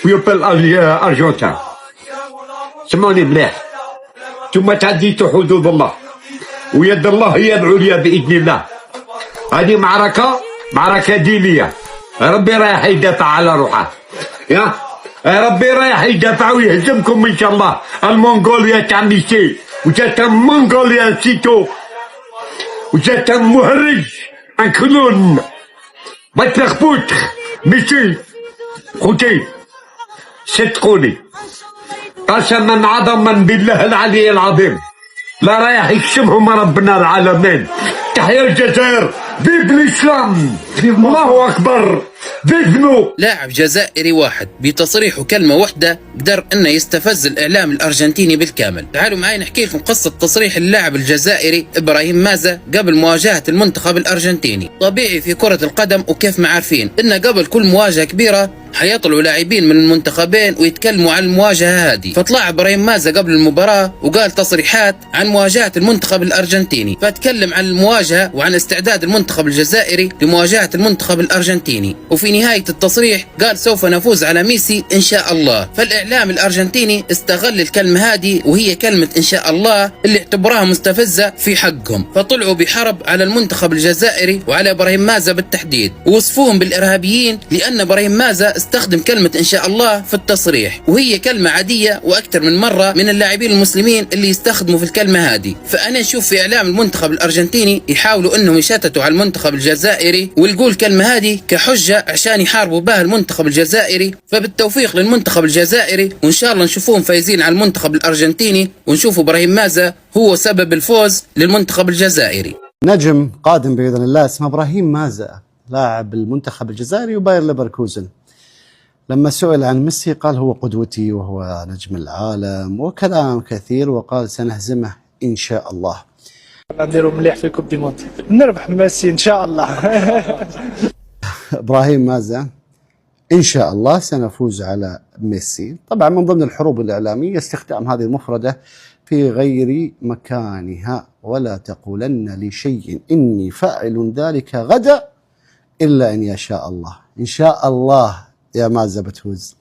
ويبل أرجنتين. سمعوني مليح، ثم تعديتوا حدود الله ويد الله هي العليا بإذن الله. هذه معركة دينية، ربي رايح يدافع على روحه. يا ربي رايح يدافع ويهزمكم إن شاء الله. المونغوليا تاع ميسي وجات منغوليا سيتو وجات مهرج انكلون بطرخبوت ميسي خوتي. صدقوني قسما عظما بالله العلي العظيم لا رايح يكشفهم ربنا العالمين. تحيا الجزائر، فيف الاسلام، الله اكبر، فيفنو. لاعب جزائري واحد بتصريح وكلمة واحدة قدر انه يستفز الاعلام الارجنتيني بالكامل. تعالوا معي نحكي لكم قصة تصريح اللاعب الجزائري ابراهيم مازا قبل مواجهة المنتخب الارجنتيني. طبيعي في كرة القدم وكيف ما عارفين ان قبل كل مواجهة كبيرة حيطلعوا لاعبين من المنتخبين ويتكلموا عن المواجهة هذه. فطلع ابراهيم مازا قبل المباراة وقال تصريحات عن مواجهة المنتخب الارجنتيني، فتكلم عن المواجهة وعن استعداد المنتخب الجزائري لمواجهة المنتخب الارجنتيني، وفي نهاية التصريح قال سوف نفوز على ميسي ان شاء الله. فالاعلام الارجنتيني استغل الكلمة هذه وهي كلمة ان شاء الله اللي اعتبروها مستفزة في حقهم، فطلعوا بحرب على المنتخب الجزائري وعلى ابراهيم مازا بالتحديد، ووصفوهم بالارهابيين لان ابراهيم مازا استخدم كلمة إن شاء الله في التصريح، وهي كلمة عادية وأكثر من مرة من اللاعبين المسلمين اللي يستخدموا في الكلمة هذه. فأنا نشوف في إعلام المنتخب الأرجنتيني يحاولوا إنهم يشتتوا على المنتخب الجزائري ويلقوا الكلمة هذه كحجة عشان يحاربوا بها المنتخب الجزائري. فبالتوفيق للمنتخب الجزائري، وإن شاء الله نشوفوهم فايزين على المنتخب الأرجنتيني، ونشوفوا إبراهيم مازا هو سبب الفوز للمنتخب الجزائري. نجم قادم بإذن الله اسمه إبراهيم مازا، لاعب المنتخب الجزائري وباير ليفركوزن. لما سئل عن ميسي قال هو قدوتي وهو نجم العالم وكلام كثير، وقال سنهزمه إن شاء الله. نديروا مليح في كوب دي موند، نربح ميسي إن شاء الله. إبراهيم مازا إن شاء الله سنفوز على ميسي. طبعا من ضمن الحروب الإعلامية استخدام هذه المفردة في غير مكانها، ولا تقولن لشيء إني فاعل ذلك غدا إلا أن يشاء الله. إن شاء الله يا مازا بتفوز.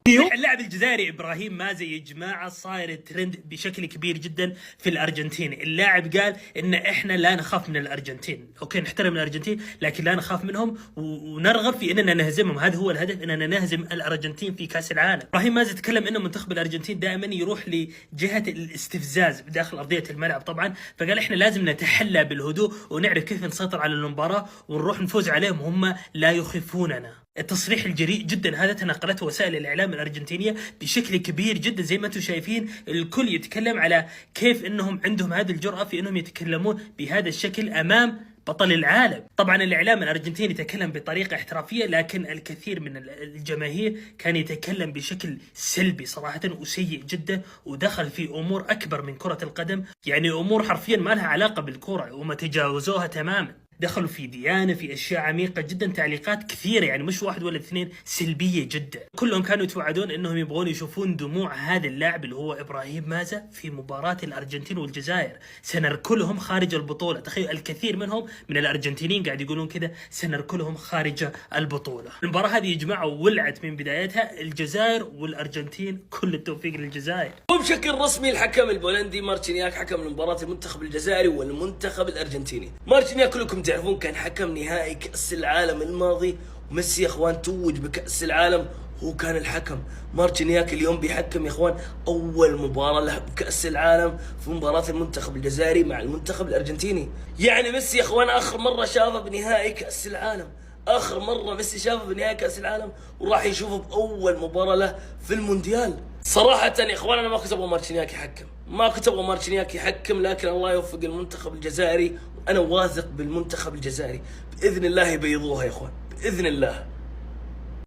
اللاعب الجزائري ابراهيم مازا يا جماعه صاير ترند بشكل كبير جدا في الارجنتين. اللاعب قال ان احنا لا نخاف من الارجنتين، اوكي نحترم الارجنتين لكن لا نخاف منهم ونرغب في اننا نهزمهم. هذا هو الهدف، اننا نهزم الارجنتين في كاس العالم. ابراهيم مازا تكلم ان منتخب الارجنتين دائما يروح لجهه الاستفزاز بداخل ارضيه الملعب طبعا، فقال احنا لازم نتحلى بالهدوء ونعرف كيف نسيطر على المباراه ونروح نفوز عليهم وهم لا يخيفوننا. التصريح الجريء جدا هذا تناقلته وسائل الاعلام الارجنتينيه بشكل كبير جدا، زي ما انتم شايفين الكل يتكلم على كيف انهم عندهم هذه الجرأة في انهم يتكلمون بهذا الشكل امام بطل العالم. طبعا الاعلام الارجنتيني يتكلم بطريقه احترافيه، لكن الكثير من الجماهير كان يتكلم بشكل سلبي صراحه وسيء جدا، ودخل في امور اكبر من كره القدم، يعني امور حرفيا ما لها علاقه بالكره وما تجاوزوها تماما. دخلوا في ديانة، في أشياء عميقة جدا، تعليقات كثيرة يعني مش واحد ولا اثنين سلبية جدا. كلهم كانوا يتوعدون أنهم يبغون يشوفون دموع هذا اللاعب اللي هو إبراهيم مازا في مباراة الأرجنتين والجزائر، سنركلهم خارج البطولة. تخيل الكثير منهم من الأرجنتينيين قاعد يقولون كذا، سنركلهم خارج البطولة. المباراة هذه يا جماعة ولعت من بدايتها، الجزائر والأرجنتين كل التوفيق للجزائر. وبشكل رسمي الحكم البولندي مارتشينياك حكم مباراة المنتخب الجزائري والمنتخب الأرجنتيني. مارتشينياك كلكم تعرفون كان حكم نهائي كأس العالم الماضي، وميسي يا اخوان توج بكأس العالم، هو كان الحكم. مارتشينياك اليوم بيحكم يا اخوان اول مباراة له بكأس العالم في مباراة المنتخب الجزائري مع المنتخب الارجنتيني. يعني ميسي يا اخوان اخر مرة شافه بنهائي كأس العالم، اخر مرة ميسي شافه بنهائي كأس العالم وراح يشوفه باول مباراة له في المونديال. صراحة يا اخوان انا ما كنت ابغى مارتشينياك يحكم، ما كنت ابغى مارتشينياك يحكم، لكن الله يوفق المنتخب الجزائري، وانا واثق بالمنتخب الجزائري باذن الله يبيضوها يا اخوان باذن الله.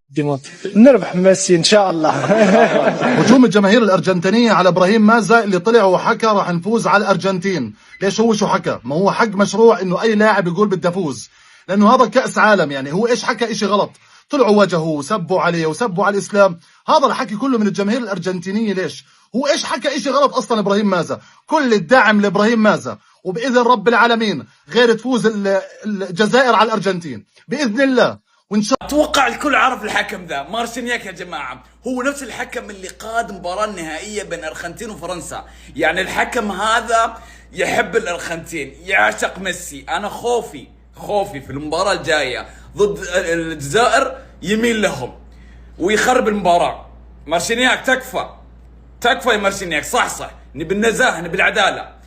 ديموت نربح ميسي ان شاء الله. هجوم الجماهير الارجنتينيه على ابراهيم مازا اللي طلع وحكى راح نفوز على الارجنتين. ليش هو شو حكى؟ ما هو حق مشروع انه اي لاعب يقول بدي افوز، لانه هذا كاس عالم. يعني هو ايش حكى؟ اشي غلط، طلعوا وجهه وسبوا عليه وسبوا على الاسلام. هذا الحكي كله من الجماهير الارجنتينيه. ليش هو ايش حكى؟ اشي غلط اصلا. ابراهيم مازا كل الدعم لابراهيم مازا، وباذن رب العالمين غير تفوز الجزائر على الارجنتين باذن الله. وان شاء اتوقع الكل عرف الحكم ذا مارسينياك يا جماعه، هو نفس الحكم اللي قاد المباراه النهائيه بين الارجنتين وفرنسا. يعني الحكم هذا يحب الارجنتين، يعشق ميسي. انا خوفي في المباراه الجايه ضد الجزائر يميل لهم ويخرب المباراه. مارسينياك تكفى يا مارسينياك، صح نبي النزاهه، نبي العداله.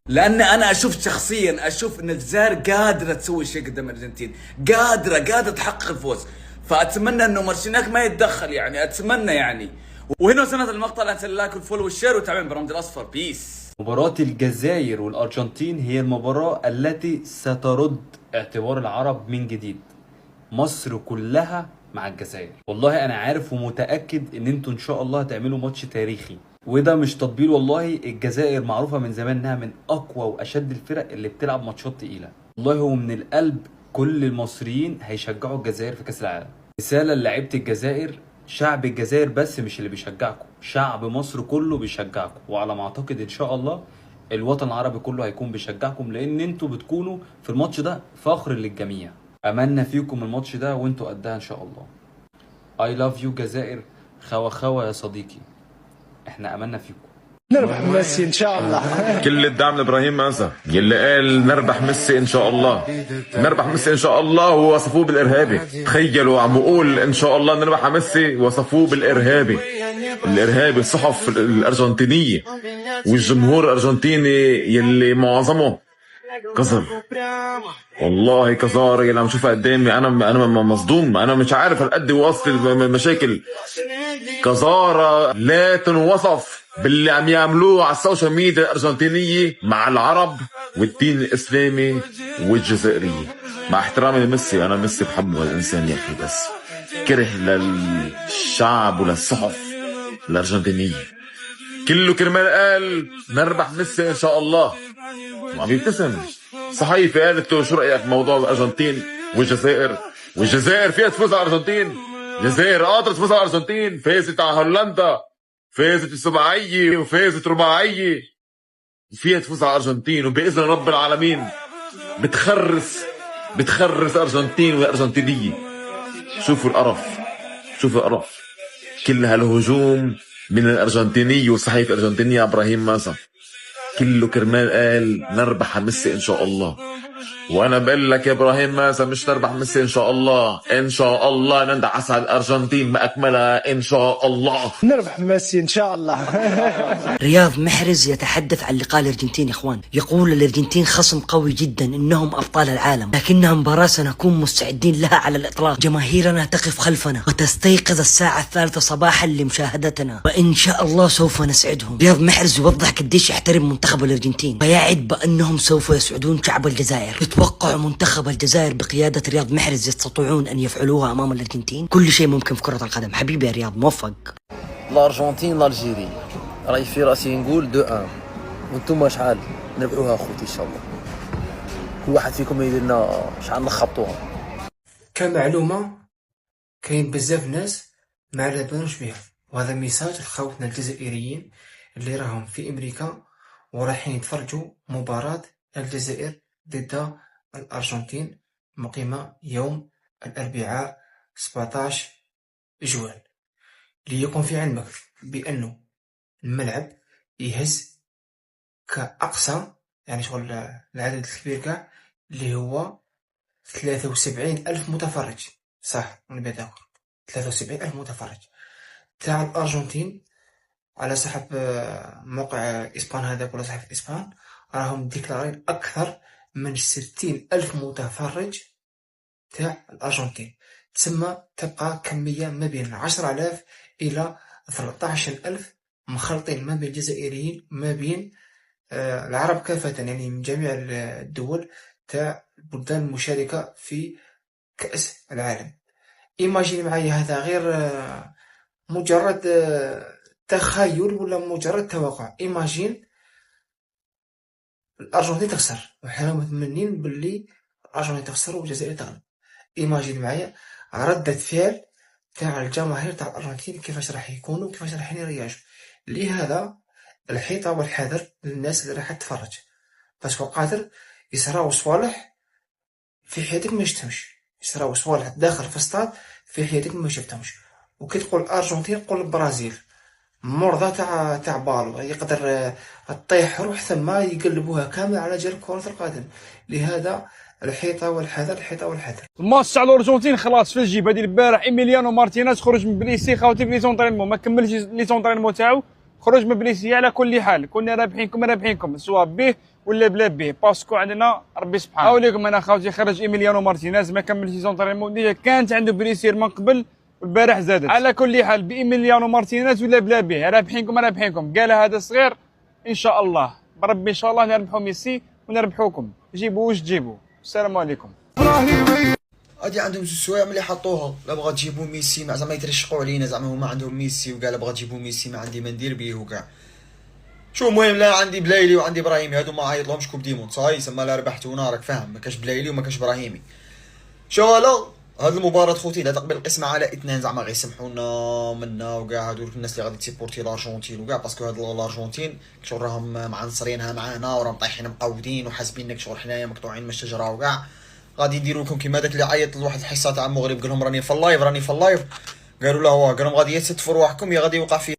لان انا شخصيا اشوف ان الجزائر قادره تسوي شيء قدام الارجنتين، قادره تحقق الفوز. فاتمنى انه مارسينياك ما يتدخل، يعني اتمنى يعني. وهنا وصلنا المقطع، لا تنسى اللايك والفولو والشير وتابعوا برنامج الاصفر. بيس. مباراة الجزائر والأرجنتين هي المباراة التي سترد اعتبار العرب من جديد. مصر كلها مع الجزائر. والله أنا عارف ومتأكد إن انتوا إن شاء الله هتعملوا ماتش تاريخي، وده مش تطبيل والله. الجزائر معروفة من زمان إنها من أقوى وأشد الفرق اللي بتلعب ماتشات تقيلة. والله هو من القلب كل المصريين هيشجعوا الجزائر في كأس العالم. رسالة للاعيبة الجزائر، شعب الجزائر بس مش اللي بيشجعكم، شعب مصر كله بيشجعكم. وعلى ما اعتقد ان شاء الله الوطن العربي كله هيكون بيشجعكم، لان انتوا بتكونوا في الماتش ده فخر للجميع. املنا فيكم الماتش ده وانتوا قدها ان شاء الله. I love you جزائر، خوا يا صديقي، احنا املنا فيكم. نربح ميسي ان شاء الله. كل الدعم لابراهيم مازا يلي قال نربح ميسي ان شاء الله، نربح ميسي ان شاء الله، ووصفوه بالارهابي. تخيلوا عم بقول ان شاء الله نربح ميسي وصفوه بالارهابي. الارهابي الصحف الارجنتينيه والجمهور الارجنتيني يلي معظمه قذر. والله قذار اللي عم شوفها قدامي. انا مصدوم، انا مش عارف هالقد واصل المشاكل. قذاره لا تنوصف باللي عم يعملوه على السوشيال ميديا الارجنتينيه مع العرب والدين الاسلامي والجزائريه. مع احترامي لميسي، انا ميسي بحبه الانسان يا اخي، بس كره للشعب وللصحف الارجنتينيه. كله كرمال قال نربح ميسي ان شاء الله، وعم يبتسم. صحيفه قالت له شو رايك بموضوع الارجنتين والجزائر؟ والجزائر فيها تفوز على الارجنتين. الجزائر قادره تفوز على الارجنتين، فازت على هولندا، فازت السباعيه وفازت رباعيه، فيها تفوز على الارجنتين. وباذن رب العالمين بتخرس ارجنتين والارجنتينيه. شوفوا القرف، كل هالهجوم من الارجنتينيه والصحيفه الارجنتينيه ابراهيم مازا كله كرمال قال نربح ميسي ان شاء الله. وانا بقول لك يا ابراهيم مازا مش نربح ميسي ان شاء الله، ان شاء الله ندعس على الارجنتين ما اكملها ان شاء الله. نربح ميسي ان شاء الله. رياض محرز يتحدث عن لقاء الارجنتين يا اخوان، يقول الارجنتين خصم قوي جدا، انهم ابطال العالم، لكنها مباراة سنكون مستعدين لها على الاطلاق. جماهيرنا تقف خلفنا وتستيقظ الساعة 3 صباحا لمشاهدتنا، وان شاء الله سوف نسعدهم. رياض محرز يوضح قديش يحترم منتخب الارجنتين، ويعد بانهم سوف يسعدون شعب الجزائر. يتوقع منتخب الجزائر بقيادة رياض محرز يستطيعون ان يفعلوها امام الارجنتين. كل شيء ممكن في كرة القدم. حبيبي يا رياض، موفق. الارجنتين الجيري راي في راسي نقول 2-1، وانتم شحال نربحوها اخوتي ان شاء الله. كل واحد فيكم يدير لنا شحال نخبطوها. كمعلومه كاين بزاف ناس ما على بالوش بها، وهذا ميساج لخوتنا الجزائريين اللي راهم في امريكا ورايحين يتفرجوا مباراة الجزائر ضد الارجنتين مقيمه يوم الاربعاء 17 جوان. ليكن في علمك بانه الملعب يهز كأقصى يعني شغل العدد الكبير كاع اللي هو 73,000 متفرج. صح ونبي داكر 73,000 متفرج تاع الأرجنتين. على صاحب موقع إسبان هذاك ولا صاحب إسبان راهم ديكلارين أكثر من 60,000 متفرج تاع الأرجنتين. تسمى تبقى كمية ما بين 10,000 إلى 13,000 مخلطين ما بين الجزائريين ما بين العرب كافة، يعني من جميع الدول تاع البلدان المشاركة في كأس العالم. إيماجيني معايا، هذا غير مجرد تخيل ولا مجرد توقع. إيماجين الأرجنتين تخسر وحنا متمنين باللي الأرجنتين تخسر والجزائر تغلب. إيماجين معايا ردة فعل تاع الجماهير تاع الأرجنتين كيفاش راح يكونوا، كيفاش راح يرياجوا. لهذا الحيطة والحذر للناس اللي راح تتفرج، باسكو قادر يصراو صوالح في حياتك ما شفتهمش. يشراو صوالح داخل في السطاد في حياتك ما شفتهمش. وكي تقول الارجنتين قول البرازيل، مرضى تاع بالو يقدر تطيح روح ثم يقلبوها كامل على جال كرة القدم. لهذا الحيطة والحذر، الحيطة والحذر. الماتش تاع الارجنتين خلاص في الجيب. هذه البارح ايميليانو مارتينيز خرج من بليسي خاوتي في لي زونطرينمون، ما كملش لي زونطرينمون تاعو، خرج من بليسي. على كل حال كنا رابحينكم سواء به ولا بلا به، باسكو عندنا ربي سبحانه. هاو لكم انا خاوتي خرج ايميليانو مارتينيز ما كملش لي زونطرينمون، ديجا كانت عنده بليسير من قبل والبارح زادت. على كل حال بايميليانو مارتينيز ولا بلا به، رابحينكم قال هذا صغير ان شاء الله بربي ان شاء الله نربحوا ميسي ونربحوكم. جيبوا واش تجيبوا. السلام عليكم. غادي عندهم زوج سوايع ملي حطوها، لا بغا تجيبوا ميسي زعما يترشقوا علينا، زعما هما عندهم ميسي وكاع لا بغا تجيبوا ميسي ما عندي ما ندير بيه وكاع. شو المهم لا عندي بلايلي وعندي ابراهيمي، هادو ما عيطلهمش كوب ديمون صاي سما لا ربحتونا راك فاهم، ما كاش بلايلي وما كاش ابراهيمي. شو لا هاد المباراة خوتي لا تقبل القسمة على اثنين، زعما غيسمحونا منا وكاع هادو الناس اللي غادي تسيبورتي الارجنتين وكاع، باسكو هاد الارجنتين شغل راهم معنصرينها معانا وراهم طايحين مقودين وحاسبينك شغل حنايا مقطوعين من الشجرة وكاع. غادي يديروا لكم كيما داك اللي عيط لواحد الحصة تاع المغرب قال لهم راني في اللايف قالوا له قال لهم غادي يا تستفوا رواحكم يا غادي يوقع فيه